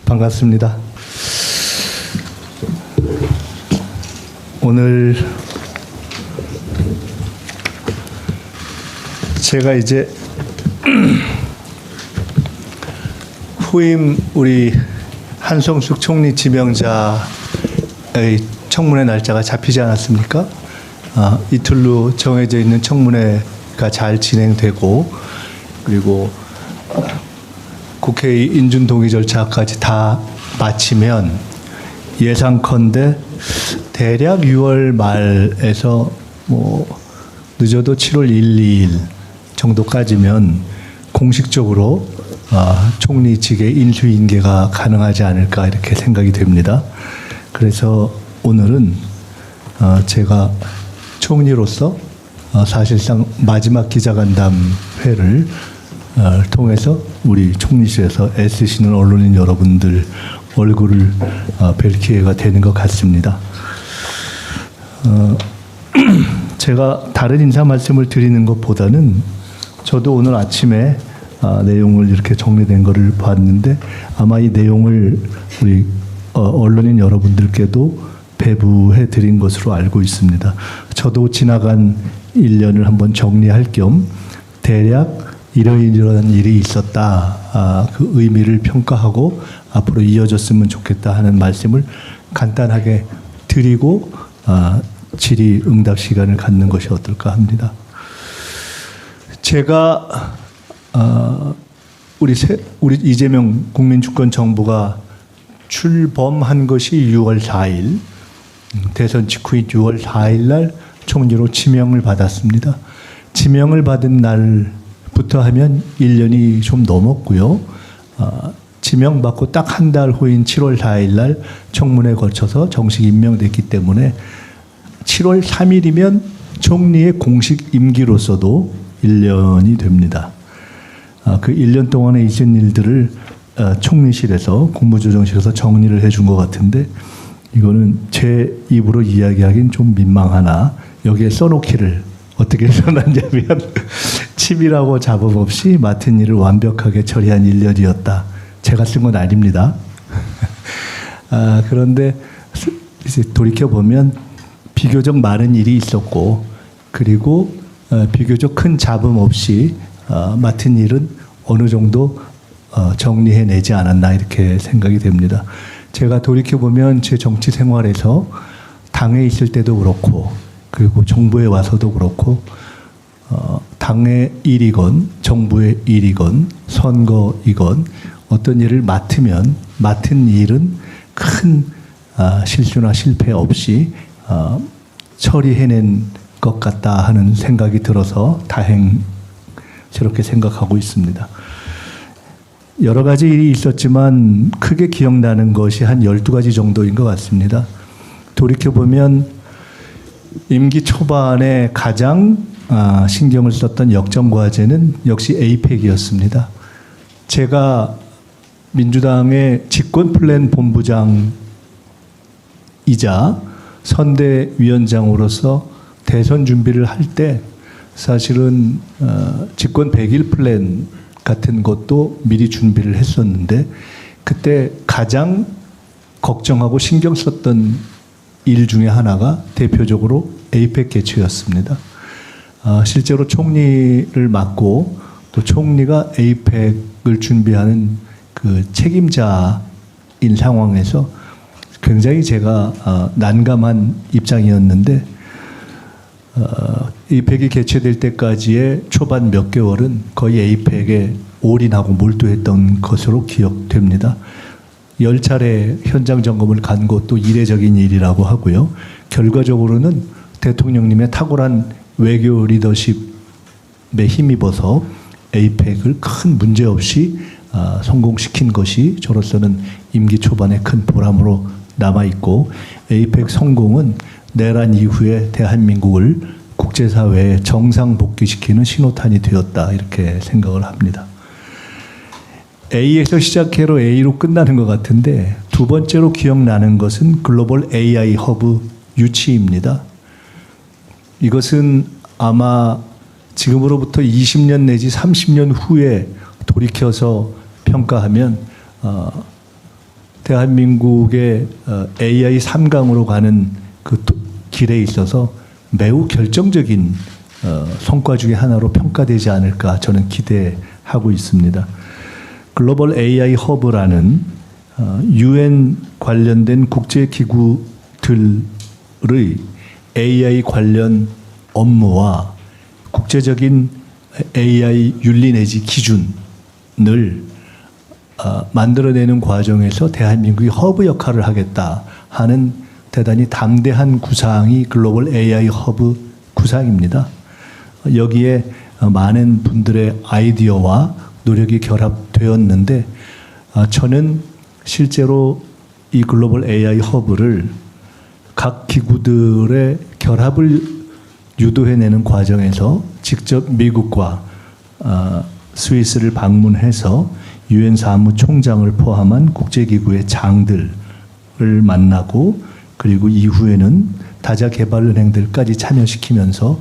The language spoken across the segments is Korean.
반갑습니다. 오늘 제가 이제 후임 우리 한성숙 총리 지명자의 청문회 날짜가 잡히지 않았습니까? 이틀로 정해져 있는 청문회가 잘 진행되고, 그리고 국회의 인준 동의 절차까지 다 마치면 예상컨대 대략 6월 말에서 늦어도 7월 1, 2일 정도까지면 공식적으로 총리직의 인수인계가 가능하지 않을까 이렇게 생각이 됩니다. 그래서 오늘은 제가 총리로서 사실상 마지막 기자간담회를 통해서 우리 총리실에서 애쓰시는 언론인 여러분들 얼굴을 뵐 기회가 되는 것 같습니다. 제가 다른 인사 말씀을 드리는 것보다는 저도 오늘 아침에 내용을 이렇게 정리된 것을 봤는데 아마 이 내용을 우리 언론인 여러분들께도 배부해 드린 것으로 알고 있습니다. 저도 지나간 1년을 한번 정리할 겸 대략 이러이러한 일이 있었다, 그 의미를 평가하고 앞으로 이어졌으면 좋겠다 하는 말씀을 간단하게 드리고 질의응답 시간을 갖는 것이 어떨까 합니다. 제가 우리 이재명 국민주권정부가 출범한 것이 6월 4일, 대선 직후인 6월 4일 날 총리로 지명을 받았습니다. 지명을 받은 날부터 하면 1년이 좀 넘었고요. 지명받고 딱 한 달 후인 7월 4일 날 청문회에 거쳐서 정식 임명됐기 때문에 7월 3일이면 총리의 공식 임기로서도 1년이 됩니다. 그 1년 동안에 있은 일들을 총리실에서 국무조정실에서 정리를 해준 것 같은데 이거는 제 입으로 이야기하기는 좀 민망하나 여기에 써놓기를 어떻게 써놨냐면 치밀하고 잡음 없이 맡은 일을 완벽하게 처리한 1년이었다. 제가 쓴 건 아닙니다. 그런데 이제 돌이켜보면 비교적 많은 일이 있었고 그리고 비교적 큰 잡음 없이 맡은 일은 어느 정도 정리해내지 않았나 이렇게 생각이 됩니다. 제가 돌이켜보면 제 정치 생활에서 당에 있을 때도 그렇고 그리고 정부에 와서도 그렇고 당의 일이건 정부의 일이건 선거이건 어떤 일을 맡으면 맡은 일은 큰 실수나 실패 없이 처리해낸 것 같다 하는 생각이 들어서 다행스럽게 생각하고 있습니다. 여러 가지 일이 있었지만 크게 기억나는 것이 한 12가지 정도인 것 같습니다. 돌이켜보면 임기 초반에 가장 신경을 썼던 역점과제는 역시 에이펙이었습니다. 제가 민주당의 집권플랜 본부장을 이자 선대위원장으로서 대선 준비를 할 때 사실은 집권 100일 플랜 같은 것도 미리 준비를 했었는데 그때 가장 걱정하고 신경 썼던 일 중에 하나가 대표적으로 에이펙 개최였습니다. 실제로 총리를 맡고 또 총리가 에이펙을 준비하는 그 책임자인 상황에서 굉장히 제가 난감한 입장이었는데 에이펙이 개최될 때까지의 초반 몇 개월은 거의 에이펙에 올인하고 몰두했던 것으로 기억됩니다. 10차례 현장 점검을 간 것도 이례적인 일이라고 하고요. 결과적으로는 대통령님의 탁월한 외교 리더십에 힘입어서 에이펙을 큰 문제 없이 성공시킨 것이 저로서는 임기 초반에 큰 보람으로 남아있고 에이펙 성공은 내란 이후에 대한민국을 국제사회에 정상 복귀시키는 신호탄이 되었다 이렇게 생각을 합니다. A에서 시작해로 A로 끝나는 것 같은데 두 번째로 기억나는 것은 글로벌 AI 허브 유치입니다. 이것은 아마 지금으로부터 20년 내지 30년 후에 돌이켜서 평가하면 대한민국의 AI 3강으로 가는 그 길에 있어서 매우 결정적인 성과 중에 하나로 평가되지 않을까 저는 기대하고 있습니다. 글로벌 AI 허브라는 UN 관련된 국제기구들의 AI 관련 업무와 국제적인 AI 윤리 내지 기준을 만들어내는 과정에서 대한민국이 허브 역할을 하겠다 하는 대단히 담대한 구상이 글로벌 AI 허브 구상입니다. 여기에 많은 분들의 아이디어와 노력이 결합되었는데 저는 실제로 이 글로벌 AI 허브를 각 기구들의 결합을 유도해내는 과정에서 직접 미국과 스위스를 방문해서 유엔 사무총장을 포함한 국제기구의 장들을 만나고 그리고 이후에는 다자개발은행들까지 참여시키면서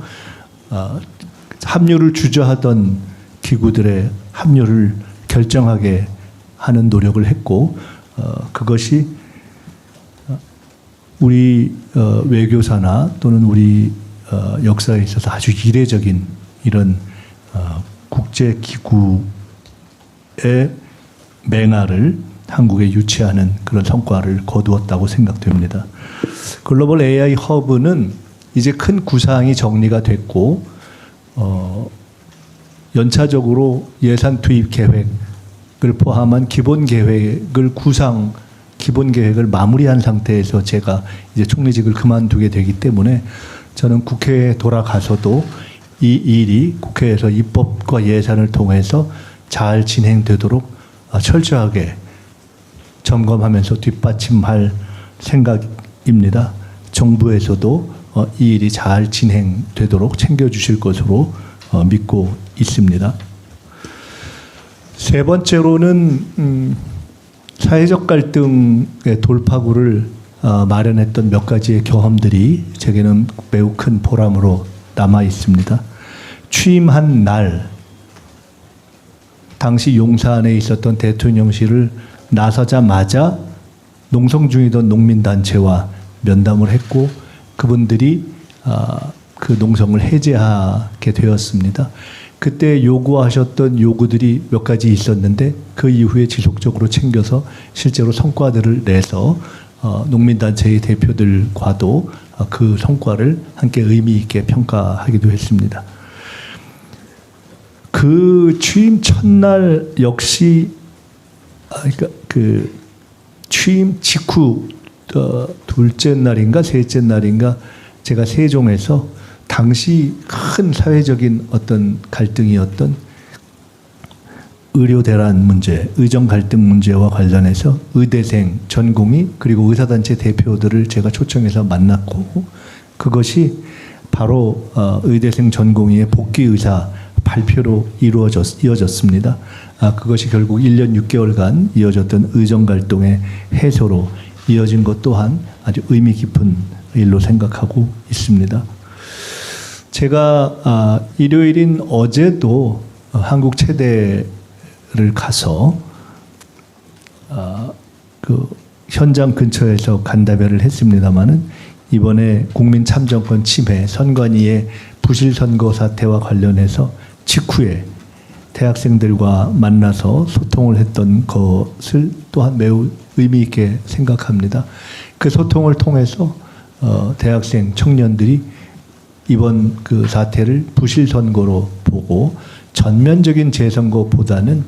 합류를 주저하던 기구들의 합류를 결정하게 하는 노력을 했고 그것이 우리 외교사나 또는 우리 역사에 있어서 아주 이례적인 이런 국제기구의 맹아를 한국에 유치하는 그런 성과를 거두었다고 생각됩니다. 글로벌 AI 허브는 이제 큰 구상이 정리가 됐고 연차적으로 예산 투입 계획을 포함한 기본 계획을 기본 계획을 마무리한 상태에서 제가 이제 총리직을 그만두게 되기 때문에 저는 국회에 돌아가서도 이 일이 국회에서 입법과 예산을 통해서 잘 진행되도록 철저하게 점검하면서 뒷받침할 생각입니다. 정부에서도 이 일이 잘 진행되도록 챙겨주실 것으로 믿고 있습니다. 세 번째로는 사회적 갈등의 돌파구를 마련했던 몇 가지의 경험들이 제게는 매우 큰 보람으로 남아 있습니다. 취임한 날 당시 용산에 있었던 대통령실을 나서자마자 농성 중이던 농민단체와 면담을 했고 그분들이 그 농성을 해제하게 되었습니다. 그때 요구하셨던 요구들이 몇 가지 있었는데 그 이후에 지속적으로 챙겨서 실제로 성과들을 내서 농민단체의 대표들과도 그 성과를 함께 의미 있게 평가하기도 했습니다. 그 취임 첫날 역시 그러니까 그 취임 직후 둘째 날인가 셋째 날인가 제가 세종에서 당시 큰 사회적인 어떤 갈등이었던 의료 대란 문제, 의정 갈등 문제와 관련해서 의대생 전공의 그리고 의사단체 대표들을 제가 초청해서 만났고 그것이 바로 의대생 전공의의 복귀 의사 발표로 이어졌습니다. 그것이 결국 1년 6개월간 이어졌던 의정 갈등의 해소로 이어진 것 또한 아주 의미 깊은 일로 생각하고 있습니다. 제가 일요일인 어제도 한국 체대를 가서 그 현장 근처에서 간담회를 했습니다마는 이번에 국민참정권 침해, 선관위의 부실 선거 사태와 관련해서 직후에 대학생들과 만나서 소통을 했던 것을 또한 매우 의미 있게 생각합니다. 그 소통을 통해서 대학생 청년들이 이번 그 사태를 부실 선거로 보고 전면적인 재선거보다는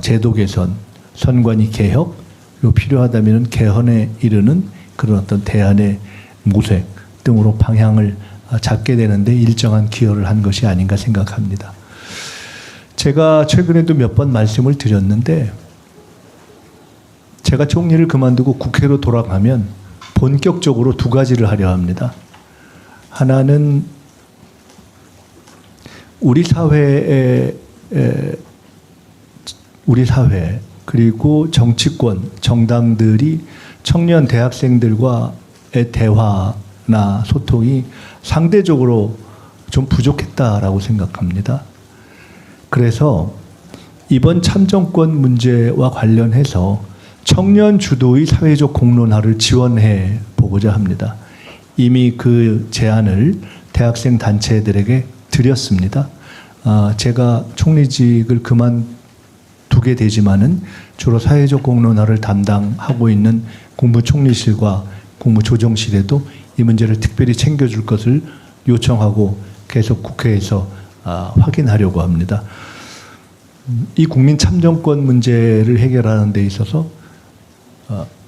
제도 개선, 선관위 개혁, 그리고 필요하다면 개헌에 이르는 그런 어떤 대안의 모색 등으로 방향을 잡게 되는데 일정한 기여를 한 것이 아닌가 생각합니다. 제가 최근에도 몇 번 말씀을 드렸는데 제가 총리를 그만두고 국회로 돌아가면 본격적으로 두 가지를 하려 합니다. 하나는 우리 사회 그리고 정치권, 정당들이 청년 대학생들과의 대화나 소통이 상대적으로 좀 부족했다라고 생각합니다. 그래서 이번 참정권 문제와 관련해서 청년 주도의 사회적 공론화를 지원해 보고자 합니다. 이미 그 제안을 대학생 단체들에게 드렸습니다. 제가 총리직을 그만두게 되지만은 주로 사회적 공론화를 담당하고 있는 국무총리실과 국무조정실에도 이 문제를 특별히 챙겨줄 것을 요청하고 계속 국회에서 확인하려고 합니다. 이 국민 참정권 문제를 해결하는 데 있어서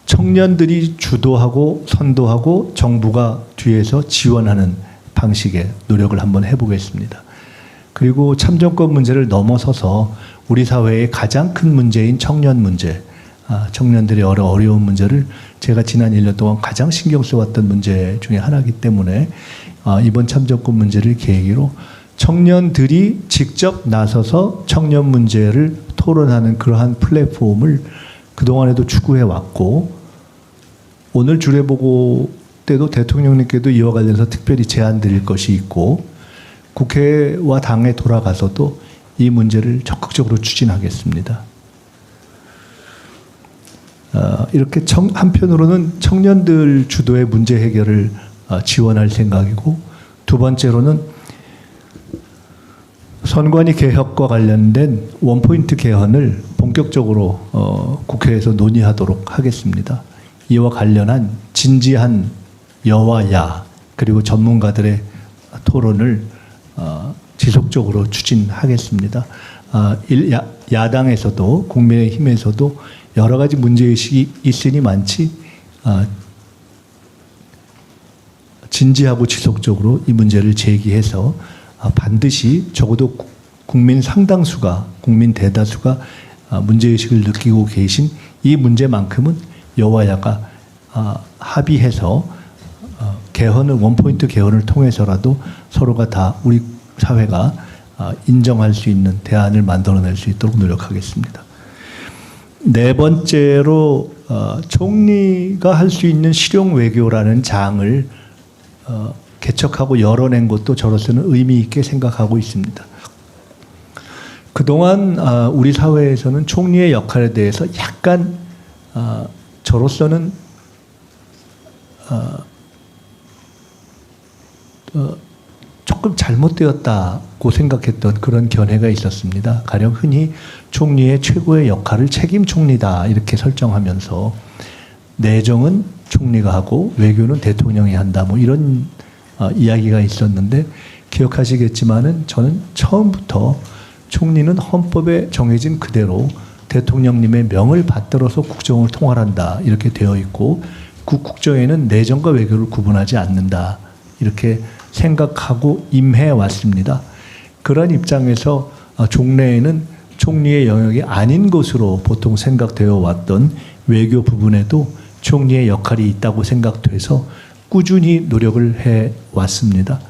청년들이 주도하고 선도하고 정부가 뒤에서 지원하는 방식의 노력을 한번 해보겠습니다. 그리고 참정권 문제를 넘어서서 우리 사회의 가장 큰 문제인 청년 문제, 청년들의 어려운 문제를 제가 지난 1년 동안 가장 신경 써왔던 문제 중에 하나이기 때문에 이번 참정권 문제를 계기로 청년들이 직접 나서서 청년 문제를 토론하는 그러한 플랫폼을 그동안에도 추구해 왔고 오늘 주례보고 때도 대통령님께도 이와 관련해서 특별히 제안 드릴 것이 있고 국회와 당에 돌아가서도 이 문제를 적극적으로 추진하겠습니다. 이렇게 한편으로는 청년들 주도의 문제 해결을 지원할 생각이고 두 번째로는 선관위 개혁과 관련된 원포인트 개헌을 본격적으로 국회에서 논의하도록 하겠습니다. 이와 관련한 진지한 여와 야 그리고 전문가들의 토론을 지속적으로 추진하겠습니다. 야당에서도 국민의힘에서도 여러 가지 문제의식이 있으니 많지 진지하고 지속적으로 이 문제를 제기해서 반드시 적어도 국민 상당수가 국민 대다수가 문제의식을 느끼고 계신 이 문제만큼은 여와 야가 합의해서 개헌을 원포인트 개헌을 통해서라도 서로가 다 우리 사회가 인정할 수 있는 대안을 만들어낼 수 있도록 노력하겠습니다. 네 번째로 총리가 할 수 있는 실용 외교라는 장을 개척하고 열어낸 것도 저로서는 의미 있게 생각하고 있습니다. 그동안 우리 사회에서는 총리의 역할에 대해서 약간 저로서는 조금 잘못되었다고 생각했던 그런 견해가 있었습니다. 가령 흔히 총리의 최고의 역할을 책임 총리다 이렇게 설정하면서 내정은 총리가 하고 외교는 대통령이 한다 뭐 이런 이야기가 있었는데 기억하시겠지만은 저는 처음부터 총리는 헌법에 정해진 그대로 대통령님의 명을 받들어서 국정을 통할한다 이렇게 되어 있고 그 국정에는 내정과 외교를 구분하지 않는다 이렇게 생각하고 임해 왔습니다. 그런 입장에서 종래에는 총리의 영역이 아닌 것으로 보통 생각되어 왔던 외교 부분에도 총리의 역할이 있다고 생각돼서 꾸준히 노력을 해 왔습니다.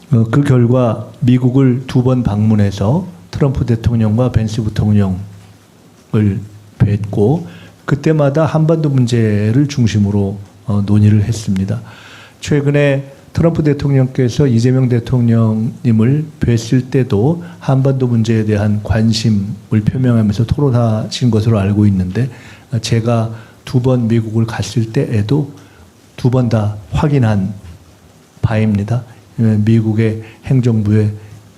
그 결과 미국을 2번 방문해서 트럼프 대통령과 벤스 부통령을 뵙고 그때마다 한반도 문제를 중심으로 논의를 했습니다. 최근에 트럼프 대통령께서 이재명 대통령님을 뵀을 때도 한반도 문제에 대한 관심을 표명하면서 토론하신 것으로 알고 있는데, 제가 2번 미국을 갔을 때에도 2번 다 확인한 바입니다. 미국의 행정부의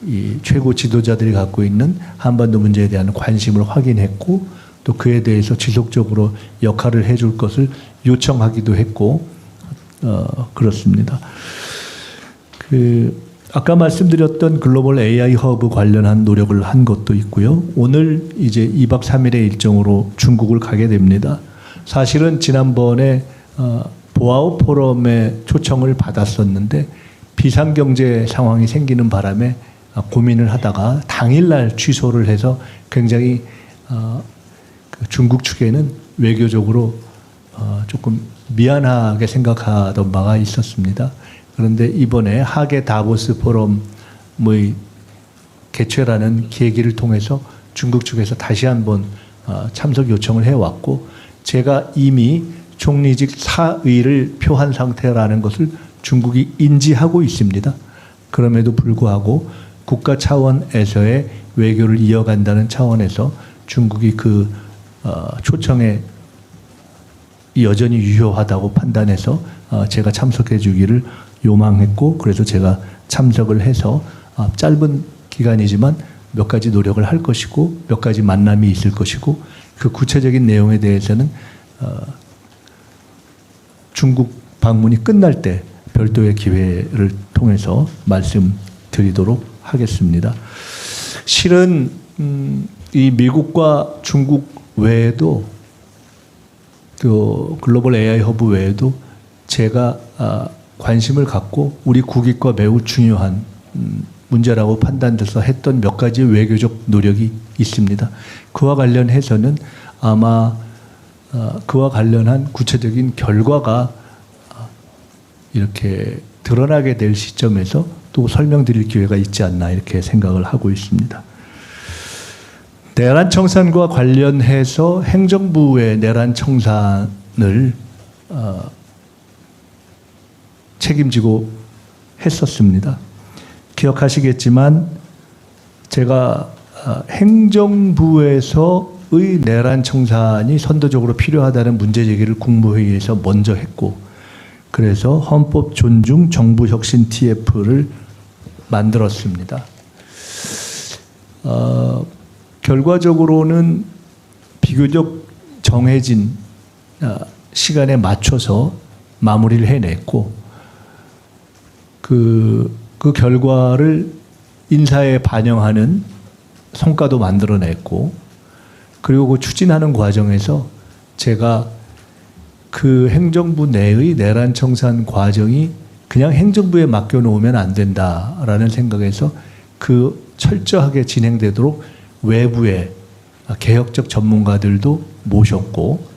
이 최고 지도자들이 갖고 있는 한반도 문제에 대한 관심을 확인했고, 또 그에 대해서 지속적으로 역할을 해줄 것을 요청하기도 했고, 그렇습니다. 아까 말씀드렸던 글로벌 AI 허브 관련한 노력을 한 것도 있고요. 오늘 이제 2박 3일의 일정으로 중국을 가게 됩니다. 사실은 지난번에 보아오 포럼에 초청을 받았었는데 비상경제 상황이 생기는 바람에 고민을 하다가 당일날 취소를 해서 굉장히 중국 측에는 외교적으로 조금 미안하게 생각하던 바가 있었습니다. 그런데 이번에 하계 다보스 포럼의 개최라는 계기를 통해서 중국 측에서 다시 한번 참석 요청을 해왔고, 제가 이미 총리직 사의를 표한 상태라는 것을 중국이 인지하고 있습니다. 그럼에도 불구하고 국가 차원에서의 외교를 이어간다는 차원에서 중국이 그 초청에 여전히 유효하다고 판단해서 제가 참석해 주기를 요망했고, 그래서 제가 참석을 해서 짧은 기간이지만 몇 가지 노력을 할 것이고 몇 가지 만남이 있을 것이고, 그 구체적인 내용에 대해서는 중국 방문이 끝날 때 별도의 기회를 통해서 말씀드리도록 하겠습니다. 실은 이 미국과 중국 외에도 그 글로벌 AI 허브 외에도 제가 관심을 갖고 우리 국익과 매우 중요한 문제라고 판단돼서 했던 몇 가지 외교적 노력이 있습니다. 그와 관련해서는 아마 그와 관련한 구체적인 결과가 이렇게 드러나게 될 시점에서 또 설명드릴 기회가 있지 않나 이렇게 생각을 하고 있습니다. 내란 청산과 관련해서 행정부의 내란 청산을 책임지고 했었습니다. 기억하시겠지만 제가 행정부에서의 내란 청산이 선도적으로 필요하다는 문제 제기를 국무회의에서 먼저 했고, 그래서 헌법 존중 정부 혁신 TF를 만들었습니다. 결과적으로는 비교적 정해진 시간에 맞춰서 마무리를 해냈고, 그 결과를 인사에 반영하는 성과도 만들어냈고, 그리고 그 추진하는 과정에서 제가 그 행정부 내의 내란 청산 과정이 그냥 행정부에 맡겨놓으면 안 된다라는 생각에서 그 철저하게 진행되도록 외부의 개혁적 전문가들도 모셨고,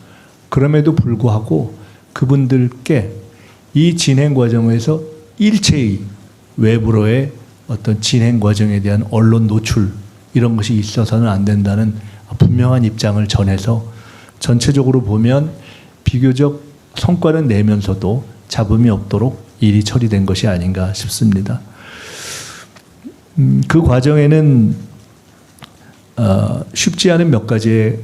그럼에도 불구하고 그분들께 이 진행 과정에서 일체의 외부로의 어떤 진행 과정에 대한 언론 노출 이런 것이 있어서는 안 된다는 분명한 입장을 전해서 전체적으로 보면 비교적 성과는 내면서도 잡음이 없도록 일이 처리된 것이 아닌가 싶습니다. 그 과정에는 쉽지 않은 몇 가지의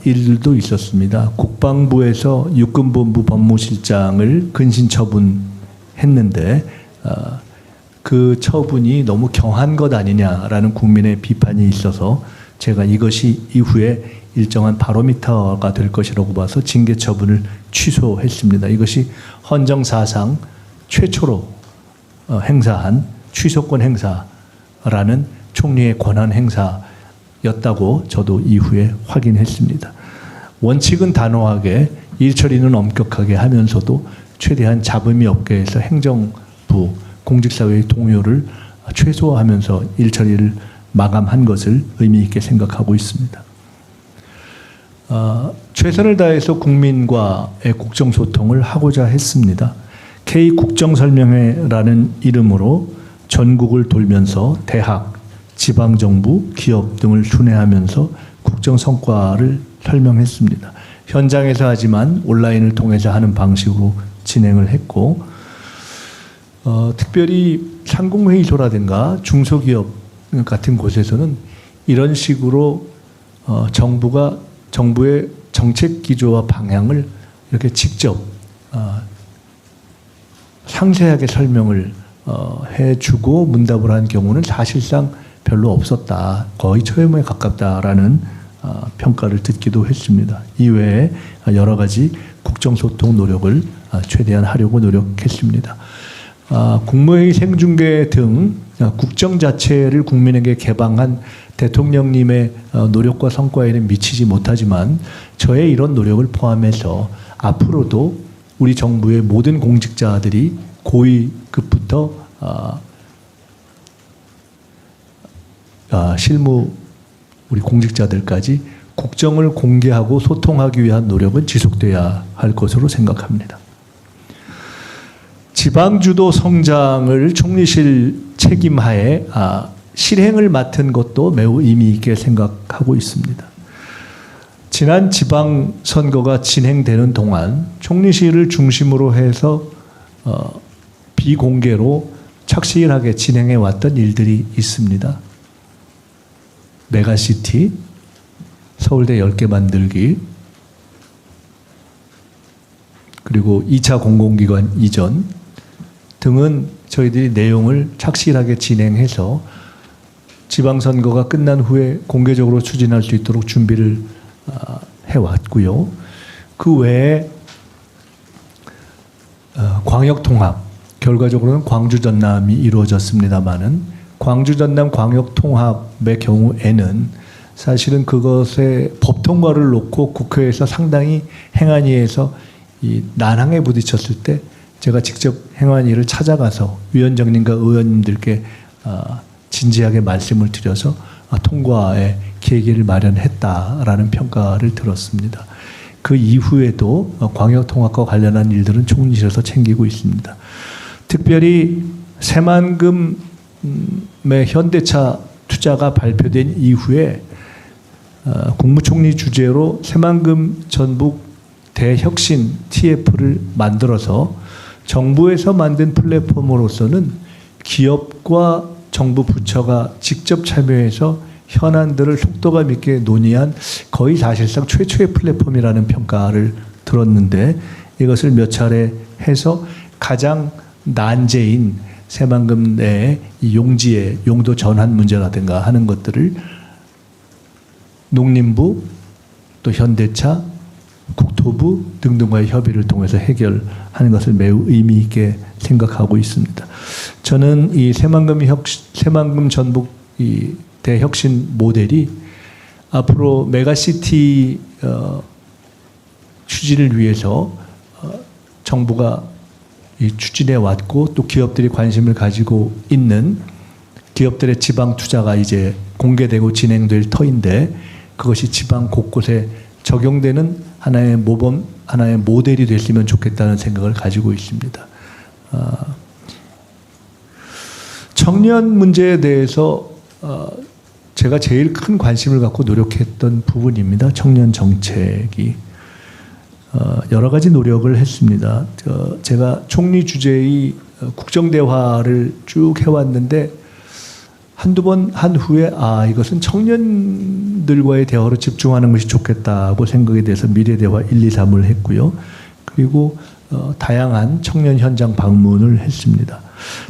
일들도 있었습니다. 국방부에서 육군본부 법무실장을 근신 처분했는데 그 처분이 너무 경한 것 아니냐라는 국민의 비판이 있어서 제가 이것이 이후에 일정한 바로미터가 될 것이라고 봐서 징계 처분을 취소했습니다. 이것이 헌정사상 최초로 행사한 취소권 행사라는 총리의 권한 행사였다고 저도 이후에 확인했습니다. 원칙은 단호하게, 일처리는 엄격하게 하면서도 최대한 잡음이 없게 해서 행정부, 공직사회의 동요를 최소화하면서 일처리를 마감한 것을 의미 있게 생각하고 있습니다. 최선을 다해서 국민과의 국정소통을 하고자 했습니다. K국정설명회라는 이름으로 전국을 돌면서 대학, 지방정부, 기업 등을 순회하면서 국정성과를 설명했습니다. 현장에서 하지만 온라인을 통해서 하는 방식으로 진행을 했고, 특별히 상공회의소라든가 중소기업 같은 곳에서는 이런 식으로 정부의 정책 기조와 방향을 이렇게 직접 상세하게 설명을 해주고 문답을 한 경우는 사실상 별로 없었다. 거의 초연에 가깝다라는 평가를 듣기도 했습니다. 이외에 여러 가지 국정소통 노력을 최대한 하려고 노력했습니다. 국무회의 생중계 등 국정 자체를 국민에게 개방한 대통령님의 노력과 성과에는 미치지 못하지만 저의 이런 노력을 포함해서 앞으로도 우리 정부의 모든 공직자들이 고위급부터 실무 우리 공직자들까지 국정을 공개하고 소통하기 위한 노력은 지속돼야 할 것으로 생각합니다. 지방주도 성장을 총리실 책임하에 실행을 맡은 것도 매우 의미 있게 생각하고 있습니다. 지난 지방선거가 진행되는 동안 총리실을 중심으로 해서 비공개로 착실하게 진행해 왔던 일들이 있습니다. 메가시티, 서울대 10개 만들기, 그리고 2차 공공기관 이전 등은 저희들이 내용을 착실하게 진행해서 지방선거가 끝난 후에 공개적으로 추진할 수 있도록 준비를 해왔고요. 그 외에 광역통합, 결과적으로는 광주 전남이 이루어졌습니다마는 광주 전남 광역통합의 경우에는 사실은 그것의 법 통과를 놓고 국회에서 상당히 행안위에서 이 난항에 부딪혔을 때 제가 직접 행안위를 찾아가서 위원장님과 의원님들께 진지하게 말씀을 드려서 통과의 계기를 마련했다라는 평가를 들었습니다. 그 이후에도 광역통합과 관련한 일들은 총리실에서 챙기고 있습니다. 특별히 새만금의 현대차 투자가 발표된 이후에 국무총리 주재로 새만금 전북 대혁신 TF를 만들어서 정부에서 만든 플랫폼으로서는 기업과 정부 부처가 직접 참여해서 현안들을 속도감 있게 논의한 거의 사실상 최초의 플랫폼이라는 평가를 들었는데 이것을 몇 차례 해서 가장 난제인 새만금 내의 용지의 용도 전환 문제라든가 하는 것들을 농림부 또 현대차 국토부 등등과의 협의를 통해서 해결하는 것을 매우 의미 있게 생각하고 있습니다. 저는 이 새만금 전북 이 대혁신 모델이 앞으로 메가시티 추진을 위해서 정부가 추진해 왔고 또 기업들이 관심을 가지고 있는 기업들의 지방 투자가 이제 공개되고 진행될 터인데 그것이 지방 곳곳에 적용되는 하나의 모범, 하나의 모델이 됐으면 좋겠다는 생각을 가지고 있습니다. 청년 문제에 대해서 제가 제일 큰 관심을 갖고 노력했던 부분입니다. 청년 정책이 여러 가지 노력을 했습니다. 제가 총리 주재의 국정대화를 쭉 해왔는데 한두 번 한 후에 이것은 청년들과의 대화로 집중하는 것이 좋겠다고 생각에 대해서 미래대화 1, 2, 3을 했고요. 그리고 다양한 청년 현장 방문을 했습니다.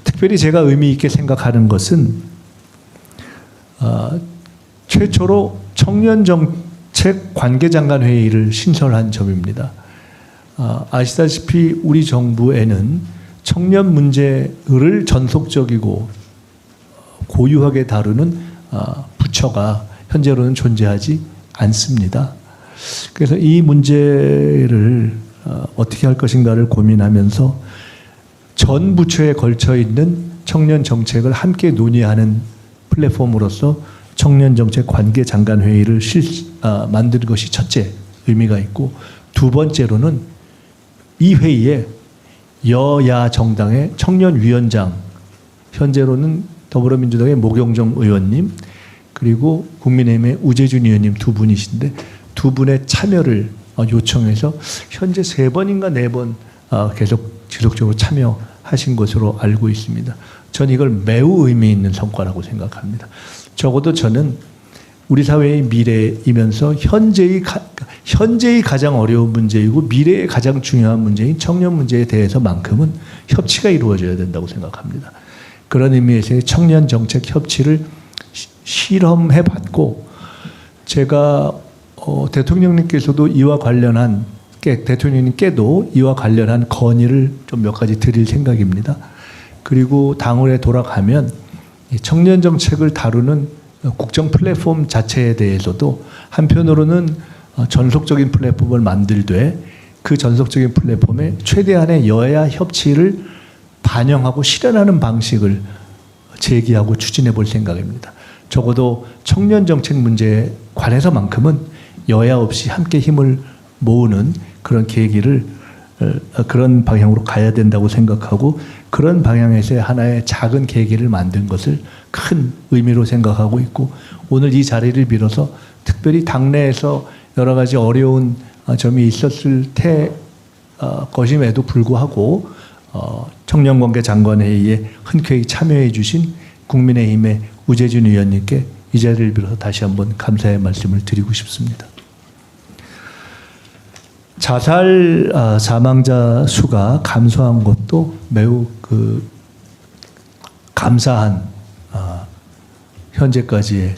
특별히 제가 의미 있게 생각하는 것은 최초로 청년 정책 관계장관 회의를 신설한 점입니다. 아시다시피 우리 정부에는 청년 문제를 전속적이고 고유하게 다루는 부처가 현재로는 존재하지 않습니다. 그래서 이 문제를 어떻게 할 것인가를 고민하면서 전 부처에 걸쳐 있는 청년 정책을 함께 논의하는 플랫폼으로서 청년정책 관계장관회의를 만드는 것이 첫째 의미가 있고 두 번째로는 이 회의에 여야 정당의 청년위원장 현재로는 더불어민주당의 모경정 의원님 그리고 국민의힘의 우재준 의원님 두 분이신데 두 분의 참여를 요청해서 현재 3번인가 4번 계속 지속적으로 참여하신 것으로 알고 있습니다. 전 이걸 매우 의미 있는 성과라고 생각합니다. 적어도 저는 우리 사회의 미래이면서 현재의 가장 어려운 문제이고 미래의 가장 중요한 문제인 청년 문제에 대해서만큼은 협치가 이루어져야 된다고 생각합니다. 그런 의미에서의 청년 정책 협치를 실험해 봤고, 제가 대통령님께서도 이와 관련한 대통령님께도 이와 관련한 건의를 좀 몇 가지 드릴 생각입니다. 그리고 당원에 돌아가면 청년 정책을 다루는 국정 플랫폼 자체에 대해서도 한편으로는 전속적인 플랫폼을 만들되 그 전속적인 플랫폼에 최대한의 여야 협치를 반영하고 실현하는 방식을 제기하고 추진해 볼 생각입니다. 적어도 청년 정책 문제에 관해서만큼은 여야 없이 함께 힘을 모으는 그런 계기를 그런 방향으로 가야 된다고 생각하고, 그런 방향에서 하나의 작은 계기를 만든 것을 큰 의미로 생각하고 있고, 오늘 이 자리를 빌어서 특별히 당내에서 여러 가지 어려운 점이 있었을 것임에도 불구하고 청년관계 장관회의에 흔쾌히 참여해 주신 국민의힘의 우재준 의원님께 이 자리를 빌어서 다시 한번 감사의 말씀을 드리고 싶습니다. 자살 사망자 수가 감소한 것도 매우 감사한 현재까지의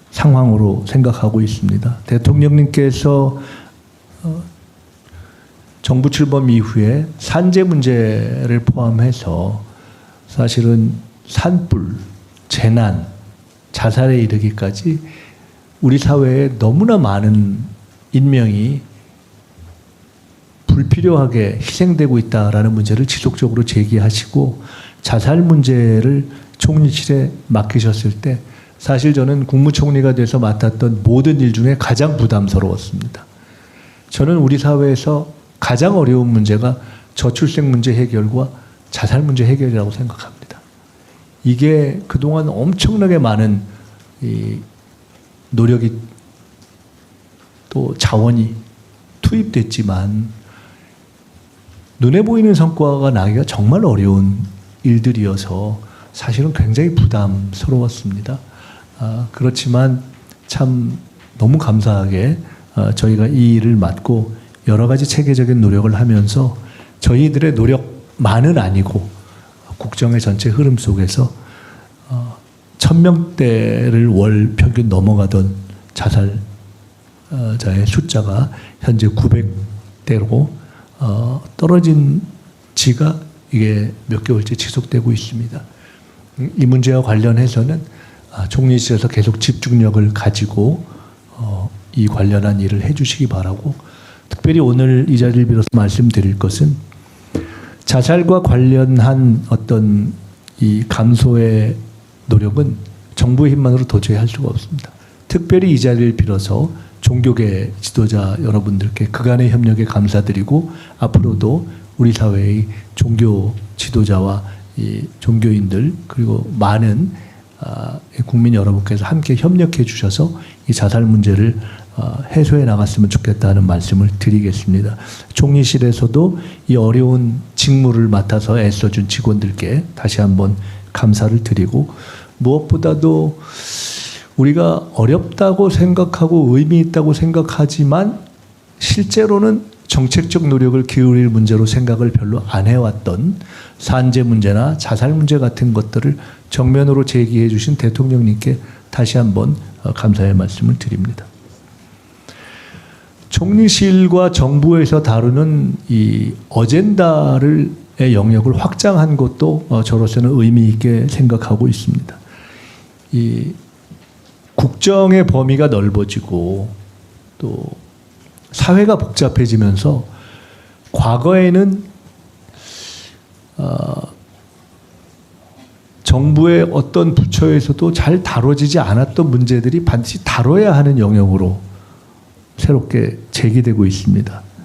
상황으로 생각하고 있습니다. 대통령님께서 정부 출범 이후에 산재 문제를 포함해서 사실은 산불, 재난, 자살에 이르기까지 우리 사회에 너무나 많은 인명이 불필요하게 희생되고 있다라는 문제를 지속적으로 제기하시고, 자살 문제를 총리실에 맡기셨을 때 사실 저는 국무총리가 돼서 맡았던 모든 일 중에 가장 부담스러웠습니다. 저는 우리 사회에서 가장 어려운 문제가 저출생 문제 해결과 자살 문제 해결이라고 생각합니다. 이게 그동안 엄청나게 많은 노력이 또 자원이 투입됐지만 눈에 보이는 성과가 나기가 정말 어려운 일들이어서 사실은 굉장히 부담스러웠습니다. 그렇지만 참 너무 감사하게 저희가 이 일을 맡고 여러 가지 체계적인 노력을 하면서 저희들의 노력만은 아니고 국정의 전체 흐름 속에서 1000명대를 월 평균 넘어가던 자살자의 숫자가 현재 900대로 떨어진 지가 이게 몇 개월째 지속되고 있습니다. 이 문제와 관련해서는 총리실에서 계속 집중력을 가지고 이 관련한 일을 해주시기 바라고, 특별히 오늘 이 자리를 빌어서 말씀드릴 것은 자살과 관련한 어떤 이 감소의 노력은 정부의 힘만으로 도저히 할 수가 없습니다. 특별히 이 자리를 빌어서 종교계 지도자 여러분들께 그간의 협력에 감사드리고, 앞으로도 우리 사회의 종교 지도자와 이 종교인들 그리고 많은 국민 여러분께서 함께 협력해 주셔서 이 자살 문제를 해소해 나갔으면 좋겠다는 말씀을 드리겠습니다. 총리실에서도 이 어려운 직무를 맡아서 애써준 직원들께 다시 한번 감사를 드리고, 무엇보다도 우리가 어렵다고 생각하고 의미 있다고 생각하지만 실제로는 정책적 노력을 기울일 문제로 생각을 별로 안 해왔던 산재 문제나 자살 문제 같은 것들을 정면으로 제기해 주신 대통령님께 다시 한번 감사의 말씀을 드립니다. 총리실과 정부에서 다루는 이 어젠다의 영역을 확장한 것도 저로서는 의미 있게 생각하고 있습니다. 이 국정의 범위가 넓어지고 또 사회가 복잡해지면서 과거에는 정부의 어떤 부처에서도 잘 다뤄지지 않았던 문제들이 반드시 다뤄야 하는 영역으로 새롭게 제기되고 있습니다.